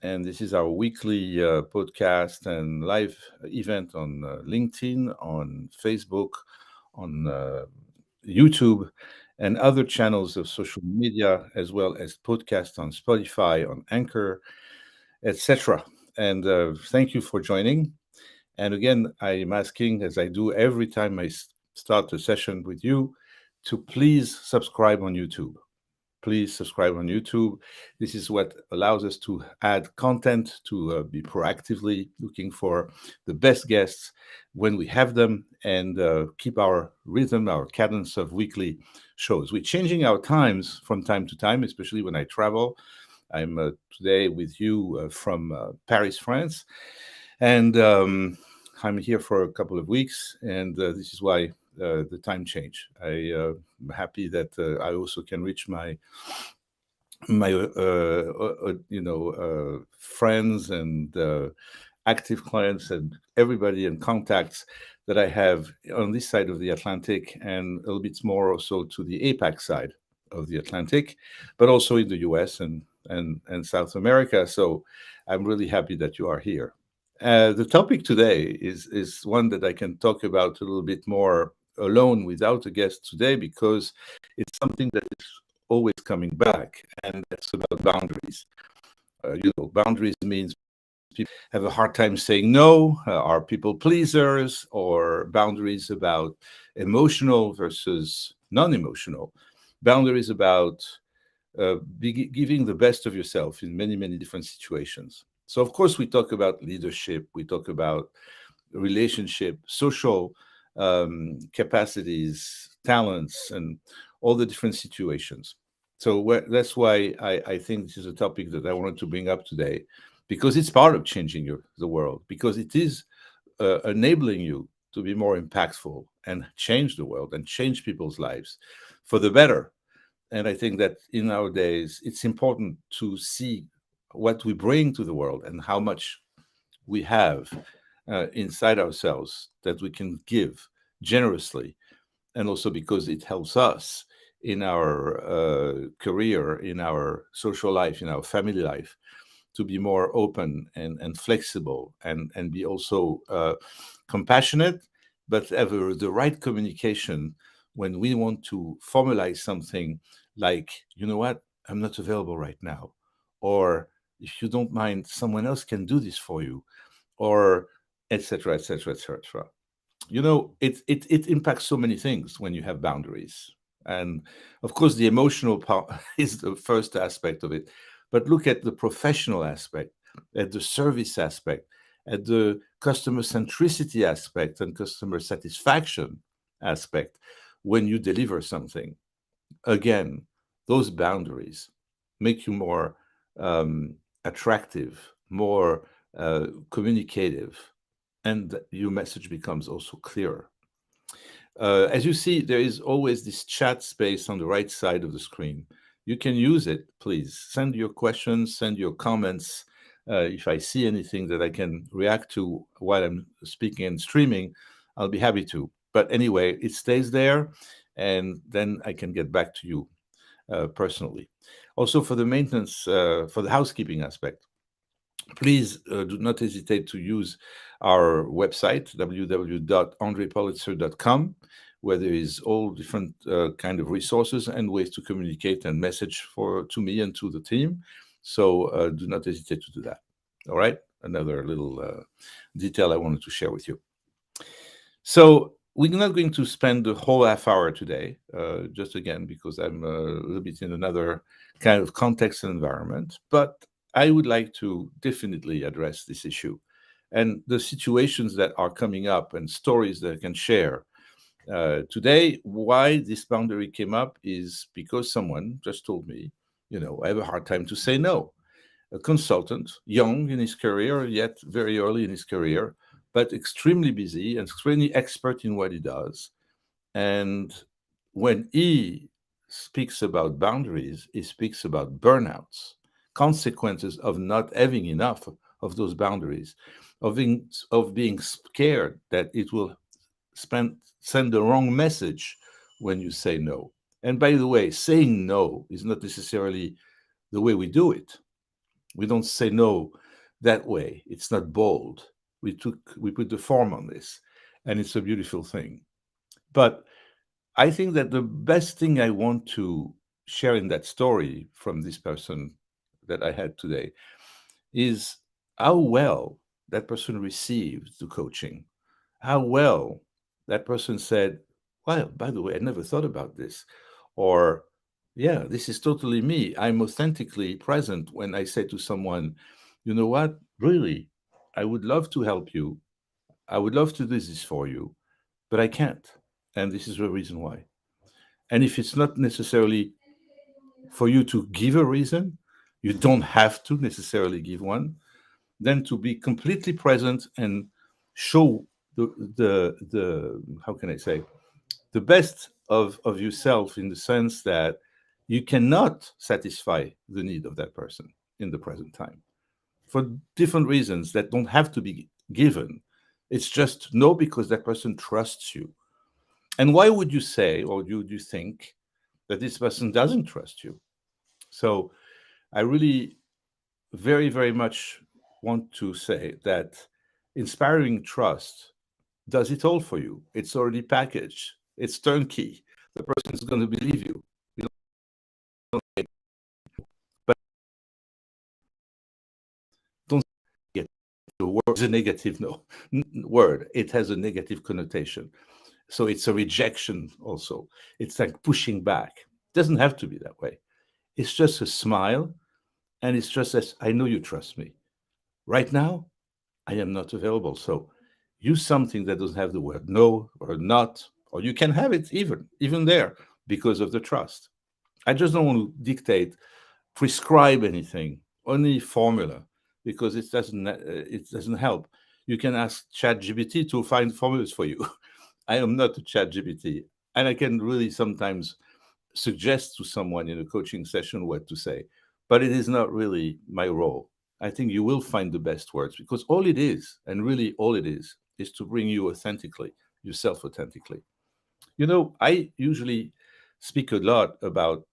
and this is our weekly podcast and live event on LinkedIn, on Facebook, on YouTube, and other channels of social media, as well as podcasts on Spotify, on Anchor, etc. And thank you for joining. And again, I'm asking, as I do every time I start a session with you, to please subscribe on YouTube. Please subscribe on YouTube. This is what allows us to add content, to be proactively looking for the best guests when we have them, and keep our rhythm, our cadence of weekly shows. We're changing our times from time to time, especially when I travel. I'm today with you from Paris, France, and I'm here for a couple of weeks, and this is why the time change. I'm happy that I also can reach my friends and active clients and everybody and contacts that I have on this side of the Atlantic, and a little bit more also to the APAC side of the Atlantic, but also in the US and South America. So I'm really happy that you are here. The topic today is one that I can talk about a little bit more alone without a guest today, because it's something that is always coming back, and that's about boundaries. Boundaries means people have a hard time saying no, are people pleasers, or boundaries about emotional versus non-emotional, boundaries about giving the best of yourself in many, many different situations. So, of course, we talk about leadership, we talk about relationship, social capacities, talents, and all the different situations. So that's why I think this is a topic that I wanted to bring up today, because it's part of changing the world, because it is enabling you to be more impactful and change the world and change people's lives for the better. And I think that in our days, it's important to see what we bring to the world and how much we have inside ourselves that we can give generously, and also because it helps us in our career, in our social life, in our family life, to be more open and flexible, and be also compassionate, but have the right communication when we want to formalize something like, you know what, I'm not available right now, or if you don't mind, someone else can do this for you, or etc., etc., etc. It impacts so many things when you have boundaries. And of course, the emotional part is the first aspect of it. But look at the professional aspect, at the service aspect, at the customer centricity aspect and customer satisfaction aspect when you deliver something. Again, those boundaries make you more attractive, more communicative, and your message becomes also clearer. As you see, there is always this chat space on the right side of the screen. You can use it, please. Send your questions, send your comments. If I see anything that I can react to while I'm speaking and streaming, I'll be happy to. But anyway, it stays there, and then I can get back to you personally. Also, for the maintenance, for the housekeeping aspect, please do not hesitate to use our website, www.andrepolitzer.com, where there is all different kind of resources and ways to communicate and message to me and to the team. So do not hesitate to do that. All right, another little detail I wanted to share with you. So we're not going to spend the whole half hour today, just again, because I'm a little bit in another kind of context and environment, but I would like to definitely address this issue and the situations that are coming up and stories that I can share. Today, why this boundary came up is because someone just told me, I have a hard time to say no. A consultant, young in his career, yet very early in his career, but extremely busy and extremely expert in what he does. And when he speaks about boundaries, he speaks about burnouts, consequences of not having enough of those boundaries, of being scared that it will send the wrong message when you say no. And by the way, saying no is not necessarily the way we do it. We don't say no that way. It's not bold. We put the form on this, and it's a beautiful thing. But I think that the best thing I want to share in that story from this person that I had today is how well that person received the coaching, how well that person said, well, by the way, I never thought about this. Or, yeah, this is totally me. I'm authentically present when I say to someone, you know what, really, I would love to help you. I would love to do this for you, but I can't. And this is the reason why. And if it's not necessarily for you to give a reason, you don't have to necessarily give one, then to be completely present and show the how can I say, the best of yourself, in the sense that you cannot satisfy the need of that person in the present time for different reasons that don't have to be given. It's just no, because that person trusts you. And why would you say, or do you think that this person doesn't trust you? So I really very, very much want to say that inspiring trust does it all for you. It's already packaged, it's turnkey. The person is going to believe you. You don't, but don't get the word is a negative word. It has a negative connotation. So it's a rejection also. It's like pushing back. It doesn't have to be that way. It's just a smile, and it's just as, I know you trust me. Right now, I am not available. So use something that doesn't have the word no or not, or you can have it even there, because of the trust. I just don't want to dictate, prescribe anything, only formula, because it doesn't help. You can ask ChatGPT to find formulas for you. I am not a ChatGPT, and I can really sometimes suggest to someone in a coaching session what to say, but it is not really my role. I think you will find the best words, because all it is, and really all it is to bring you authentically, yourself authentically. You know, I usually speak a lot about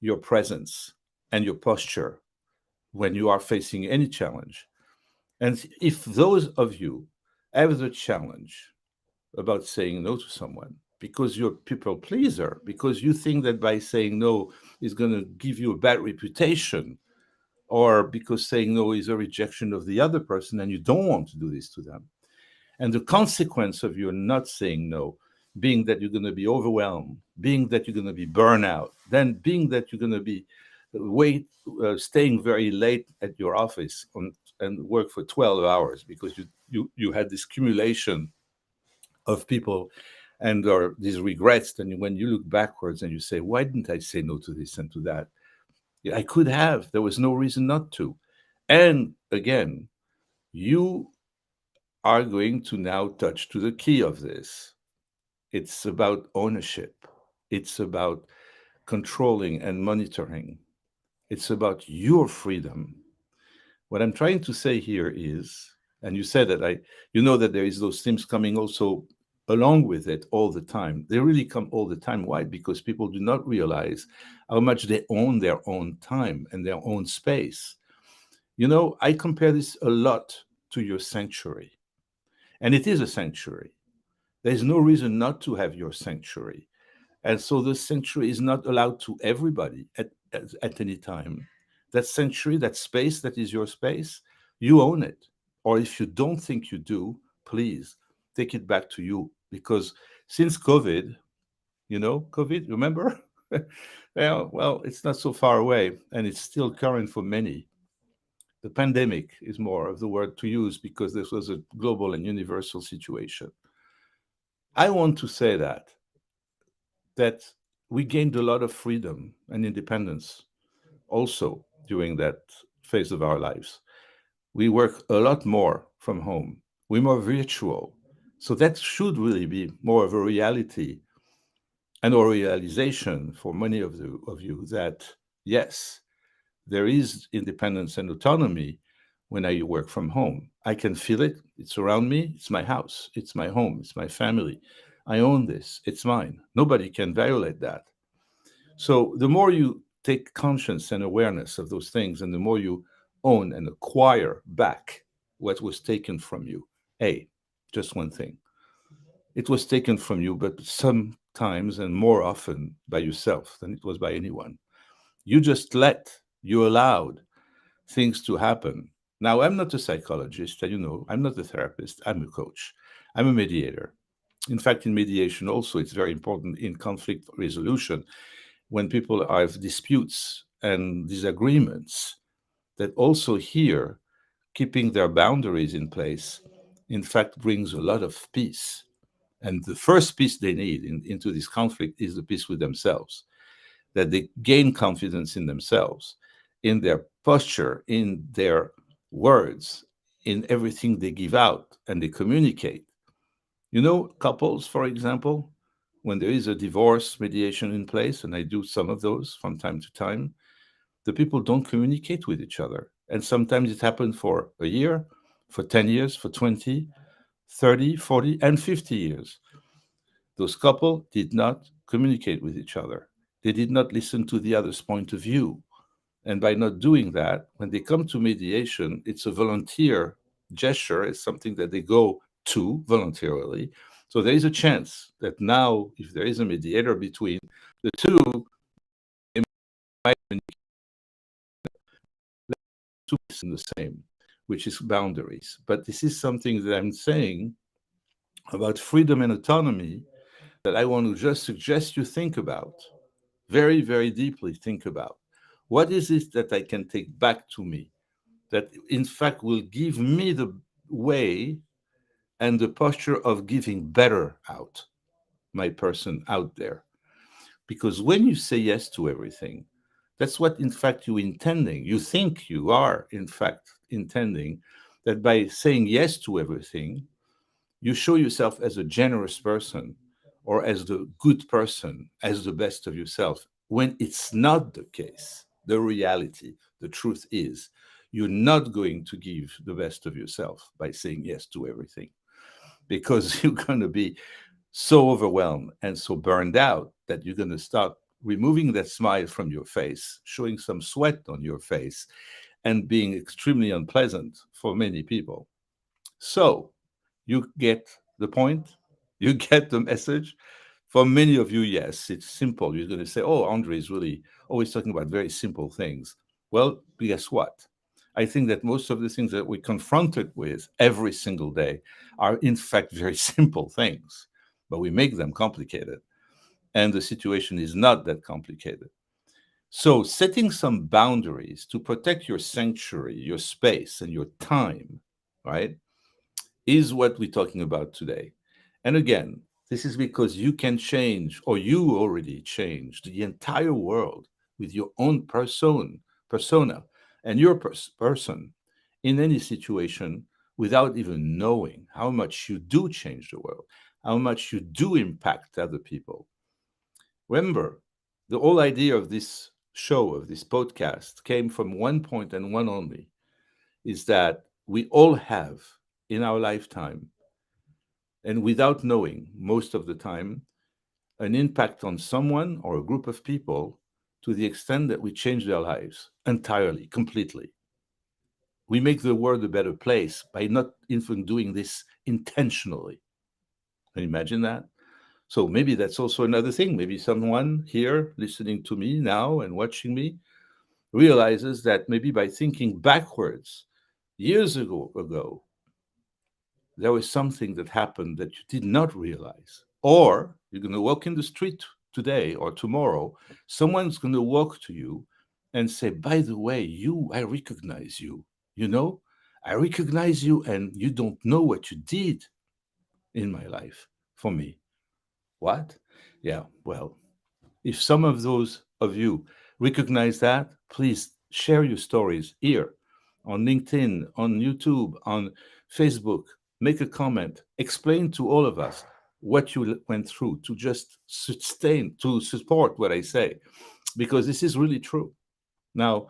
your presence and your posture when you are facing any challenge. And if those of you have the challenge about saying no to someone because you're a people pleaser, because you think that by saying no is going to give you a bad reputation, or because saying no is a rejection of the other person and you don't want to do this to them, and the consequence of your not saying no being that you're going to be overwhelmed, being that you're going to be burnout, then being that you're going to be staying very late at your office and work for 12 hours because you had this accumulation of people and or these regrets. And when you look backwards and you say, why didn't I say no to this and to that? Yeah, I could have. There was no reason not to. And again, you are going to now touch to the key of this. It's about ownership. It's about controlling and monitoring. It's about your freedom. What I'm trying to say here is, and you said that you know that there is those themes coming also along with it all the time. They really come all the time. Why? Because people do not realize how much they own their own time and their own space. You know, I compare this a lot to your sanctuary, and it is a sanctuary. There's no reason not to have your sanctuary. And so the sanctuary is not allowed to everybody at any time. That sanctuary, that space that is your space, you own it. Or if you don't think you do, please take it back to you. Because since COVID, COVID, remember? Yeah, well, it's not so far away and it's still current for many. The pandemic is more of the word to use because this was a global and universal situation. I want to say that we gained a lot of freedom and independence also during that phase of our lives. We work a lot more from home. We're more virtual. So that should really be more of a reality and or realization for many of you that yes, there is independence and autonomy when I work from home. I can feel it. It's around me. It's my house. It's my home. It's my family. I own this. It's mine. Nobody can violate that. So the more you take conscience and awareness of those things, and the more you own and acquire back what was taken from you. A, just one thing. It was taken from you, but sometimes and more often by yourself than it was by anyone. You allowed things to happen. Now, I'm not a psychologist, and I'm not a therapist, I'm a coach, I'm a mediator. In fact, in mediation, also, it's very important in conflict resolution when people have disputes and disagreements, that also here, keeping their boundaries in place, in fact, brings a lot of peace. And the first peace they need into this conflict is the peace with themselves, that they gain confidence in themselves, in their posture, in their words, in everything they give out and they communicate. Couples, for example, when there is a divorce mediation in place, and I do some of those from time to time, the people don't communicate with each other. And sometimes it happened for a year, for 10 years, for 20, 30, 40, and 50 years. Those couple did not communicate with each other. They did not listen to the other's point of view. And by not doing that, when they come to mediation, it's a volunteer gesture, it's something that they go to voluntarily. So there is a chance that now, if there is a mediator between the two, they might communicate in the same, which is boundaries. But this is something that I'm saying about freedom and autonomy that I want to just suggest you think about, very, very deeply think about. What is it that I can take back to me that, in fact, will give me the way and the posture of giving better out, my person out there? Because when you say yes to everything, that's what, in fact, you're intending. You think you are, in fact, intending that by saying yes to everything, you show yourself as a generous person or as the good person, as the best of yourself, when it's not the case. The reality, the truth is, you're not going to give the best of yourself by saying yes to everything, because you're going to be so overwhelmed and so burned out that you're going to start removing that smile from your face, showing some sweat on your face, and being extremely unpleasant for many people. So, you get the point? You get the message? For many of you, yes, it's simple. You're going to say, oh, Andre is really always talking about very simple things. Well, guess what? I think that most of the things that we're confronted with every single day are, in fact, very simple things, but we make them complicated. And the situation is not that complicated. So, setting some boundaries to protect your sanctuary, your space, and your time, right, is what we're talking about today. And again, this is because you can change, or you already changed the entire world with your own persona, and your person in any situation without even knowing how much you do change the world, how much you do impact other people. Remember, the whole idea of this show, of this podcast, came from one point and one only, is that we all have in our lifetime, and without knowing most of the time, an impact on someone or a group of people to the extent that we change their lives entirely, completely. We make the world a better place by not even doing this intentionally. Can you imagine that? So maybe that's also another thing. Maybe someone here listening to me now and watching me realizes that maybe by thinking backwards, years ago, there was something that happened that you did not realize. Or you're going to walk in the street today or tomorrow, someone's going to walk to you and say, by the way, I recognize you. You know, I recognize you, and you don't know what you did in my life for me. What? Yeah, well, if some of those of you recognize that, please share your stories here on LinkedIn, on YouTube, on Facebook. Make a comment. Explain to all of us what you went through to just sustain, to support what I say, because this is really true. Now,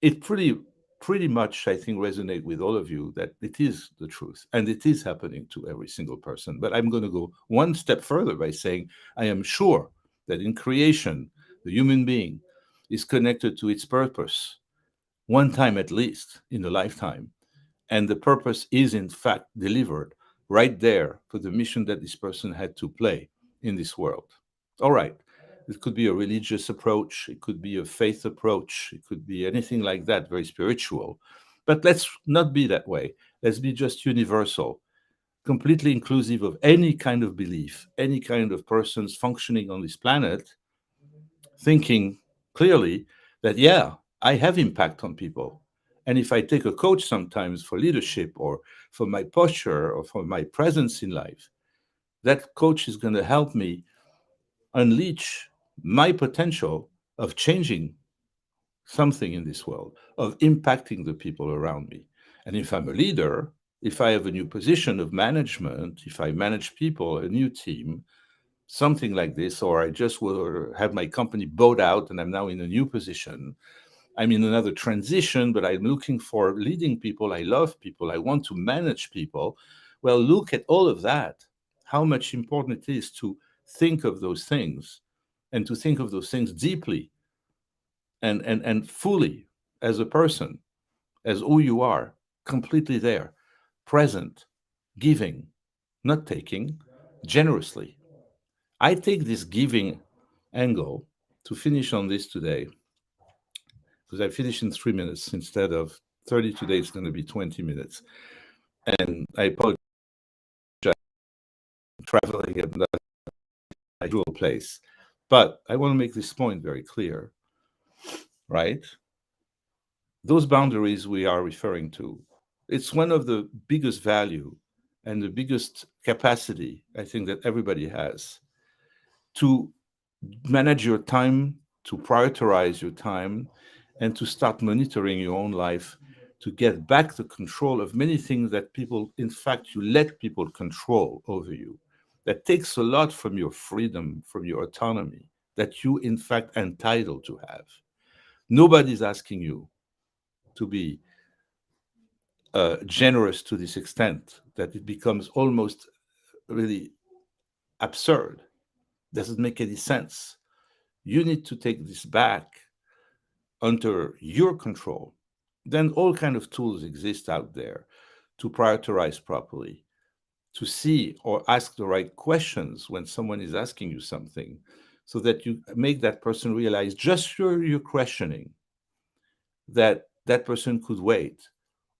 it pretty much, I think, resonate with all of you that it is the truth and it is happening to every single person. But I'm going to go one step further by saying I am sure that in creation, the human being is connected to its purpose one time at least in a lifetime. And the purpose is, in fact, delivered right there for the mission that this person had to play in this world. All right. It could be a religious approach, it could be a faith approach, it could be anything like that, very spiritual. But let's not be that way. Let's be just universal, completely inclusive of any kind of belief, any kind of persons functioning on this planet, thinking clearly that, yeah, I have impact on people. And if I take a coach sometimes for leadership or for my posture or for my presence in life, that coach is going to help me unleash my potential of changing something in this world, of impacting the people around me. And if I'm a leader, if I have a new position of management, if I manage people, a new team, something like this, or I just will have my company bought out and I'm now in a new position. I'm in another transition, but I'm looking for leading people. I love people. I want to manage people. Well, look at all of that, how much important it is to think of those things and to think of those things deeply and fully as a person, as who you are, completely there, present, giving, not taking, generously. I take this giving angle to finish on this today because I finish in 3 minutes instead of 30 today. It's going to be 20 minutes. And I apologize for traveling at not my usual place. But I want to make this point very clear, right? Those boundaries we are referring to, it's one of the biggest value and the biggest capacity I think that everybody has to manage your time, to prioritize your time, and to start monitoring your own life, to get back the control of many things that people, in fact, you let people control over you. That takes a lot from your freedom, from your autonomy, that you, in fact, entitled to have. Nobody's asking you to be generous to this extent that it becomes almost really absurd. Doesn't make any sense. You need to take this back under your control. Then all kind of tools exist out there to prioritize properly, to see or ask the right questions when someone is asking you something, so that you make that person realize just through your questioning that that person could wait,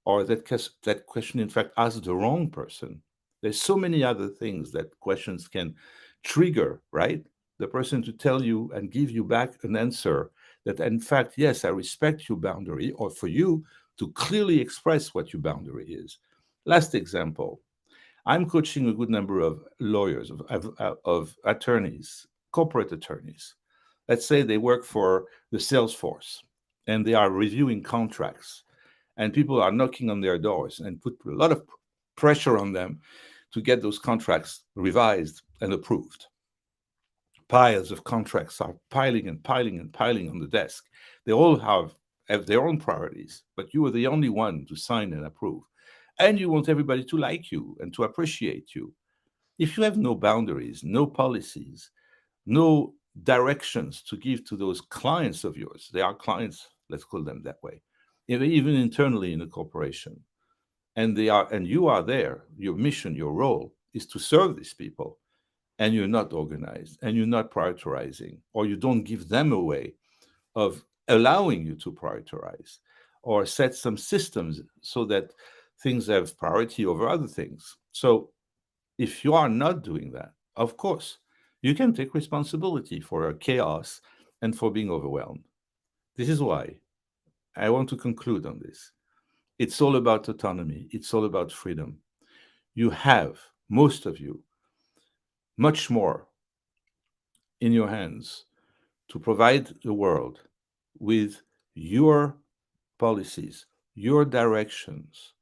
or that question in fact asked the wrong person. There's so many other things that questions can trigger, right? The person to tell you and give you back an answer that in fact, yes, I respect your boundary, or for you to clearly express what your boundary is. Last example, I'm coaching a good number of lawyers, of attorneys, corporate attorneys. Let's say they work for the Salesforce and they are reviewing contracts, and people are knocking on their doors and put a lot of pressure on them to get those contracts revised and approved. Piles of contracts are piling and piling and piling on the desk. They all have their own priorities, but you are the only one to sign and approve. And you want everybody to like you and to appreciate you. If you have no boundaries, no policies, no directions to give to those clients of yours, they are clients, let's call them that way, even internally in a corporation, and you are there, your mission, your role is to serve these people, and you're not organized and you're not prioritizing, or you don't give them a way of allowing you to prioritize or set some systems so that things have priority over other things. So if you are not doing that, of course, you can take responsibility for a chaos and for being overwhelmed. This is why I want to conclude on this. It's all about autonomy, it's all about freedom. You have, most of you, much more in your hands to provide the world with your policies, your directions,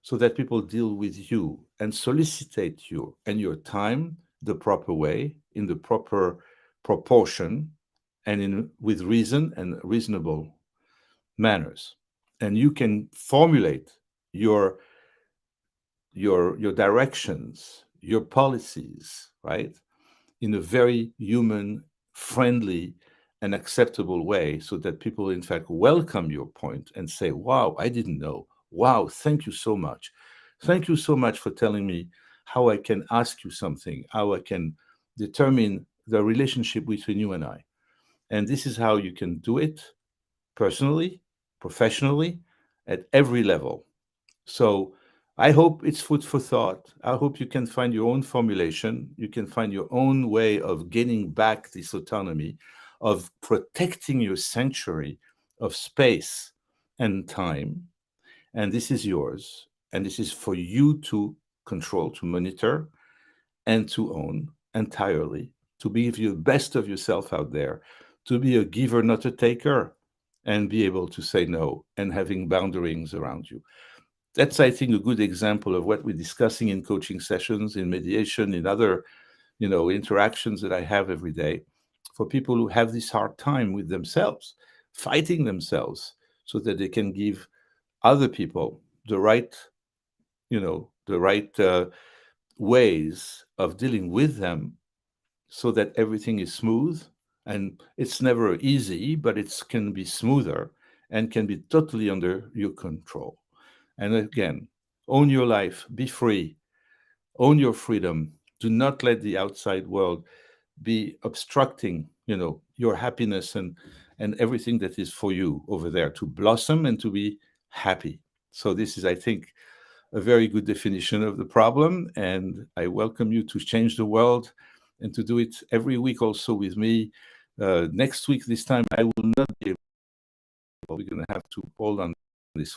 so that people deal with you and solicitate you and your time the proper way, in the proper proportion, and in with reason and reasonable manners. And you can formulate your your directions, your policies, right, in a very human, friendly, an acceptable way so that people, in fact, welcome your point and say, wow, I didn't know. Wow, thank you so much. Thank you so much for telling me how I can ask you something, how I can determine the relationship between you and I. And this is how you can do it personally, professionally, at every level. So I hope it's food for thought. I hope you can find your own formulation. You can find your own way of getting back this autonomy, of protecting your sanctuary of space and time. And this is yours. And this is for you to control, to monitor, and to own entirely, to be the best of yourself out there, to be a giver, not a taker, and be able to say no and having boundaries around you. That's, I think, a good example of what we're discussing in coaching sessions, in mediation, in other, interactions that I have every day for people who have this hard time with themselves, fighting themselves so that they can give other people the right, ways of dealing with them so that everything is smooth. And it's never easy, but it can be smoother and can be totally under your control. And again, own your life, be free, own your freedom. Do not let the outside world be obstructing, your happiness and everything that is for you over there to blossom and to be happy. So this is, I think, a very good definition of the problem. And I welcome you to change the world and to do it every week also with me. Next week, this time, I will not be able. We're going to have to hold on this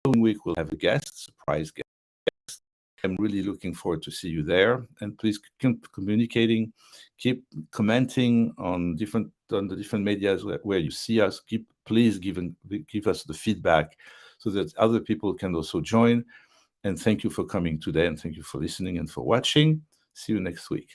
week. We'll have a guest, surprise guest. I'm really looking forward to see you there. And please keep communicating, keep commenting on the different medias where you see us. Please give us the feedback so that other people can also join. And thank you for coming today, and thank you for listening and for watching. See you next week.